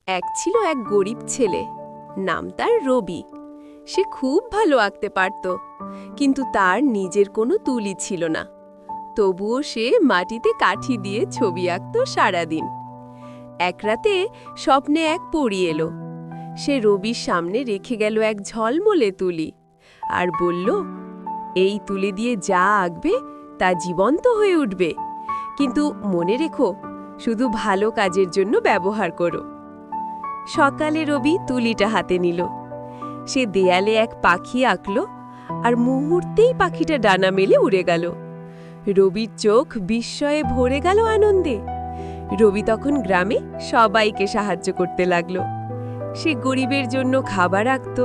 এক ছিল এক গরিব ছেলে, নাম তার রবি। সে খুব ভালো আঁকতে পারত, কিন্তু তার নিজের কোনো তুলি ছিল না। তবুও সে মাটিতে কাঠি দিয়ে ছবি আঁকত সারাদিন। এক রাতে স্বপ্নে এক পরী এলো। সে রবির সামনে রেখে গেল এক ঝলমলে তুলি আর বলল, এই তুলি দিয়ে যা আঁকবে তা জীবন্ত হয়ে উঠবে, কিন্তু মনে রেখো, শুধু ভালো কাজের জন্য ব্যবহার করো। সকালে রবি তুলিটা হাতে নিল। সে দেয়ালে এক পাখি আঁকল, আর মুহূর্তেই পাখিটা ডানা মেলে উড়ে গেল। রবির চোখ বিস্ময়ে ভরে গেল আনন্দে। রবি তখন গ্রামে সবাইকে সাহায্য করতে লাগলো। সে গরিবের জন্য খাবার আঁকত,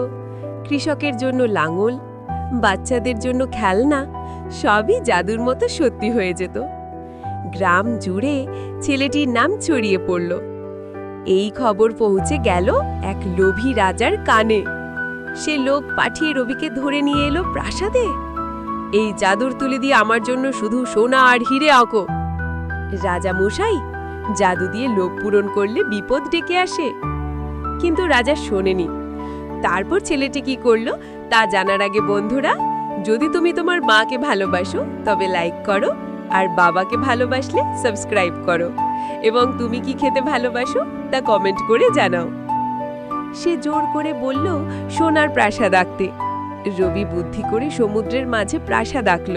কৃষকের জন্য লাঙল, বাচ্চাদের জন্য খেলনা, সবই জাদুর মতো সত্যি হয়ে যেত। গ্রাম জুড়ে ছেলেটির নাম ছড়িয়ে পড়ল। এই খবর পৌঁছে গেল এক লোভী রাজার কানে। সে লোক পাঠিয়ে রবিকে ধরে নিয়ে এলো প্রাসাদে। এই জাদুর তুলি দিয়ে আমার জন্য শুধু সোনা আর হিরে আঁকো। রাজা মশাই, জাদু দিয়ে লোভ পূরণ করলে বিপদ ডেকে আসে। কিন্তু রাজা শোনেনি। তারপর ছেলেটি কি করলো তা জানার আগে বন্ধুরা, যদি তুমি তোমার মাকে ভালোবাসো তবে লাইক করো, আর বাবাকে ভালোবাসলে সাবস্ক্রাইব করো, এবং তুমি কি খেতে ভালোবাসো তা কমেন্ট করে জানাও। সে জোর করে বলল সোনার প্রাসাদ আঁকতে। রবি বুদ্ধি করে সমুদ্রের মাঝে প্রাসাদ আঁকল।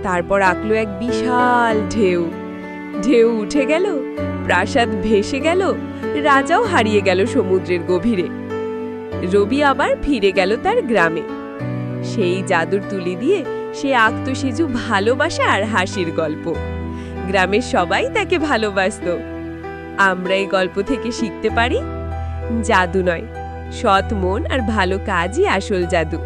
তারপর আঁকল এক বিশাল ঢেউ। ঢেউ উঠে গেল, প্রাসাদ ভেসে গেল, রাজাও হারিয়ে গেল সমুদ্রের গভীরে। রবি আবার ফিরে গেল তার গ্রামে। সেই জাদুর তুলি দিয়ে সে আঁকত সেজু ভালোবাসা আর হাসির গল্প। গ্রামের সবাই তাকে ভালোবাসত। আমরা এই গল্প থেকে শিখতে পারি, জাদু নয়, সৎ মন আর ভালো কাজই আসল জাদু।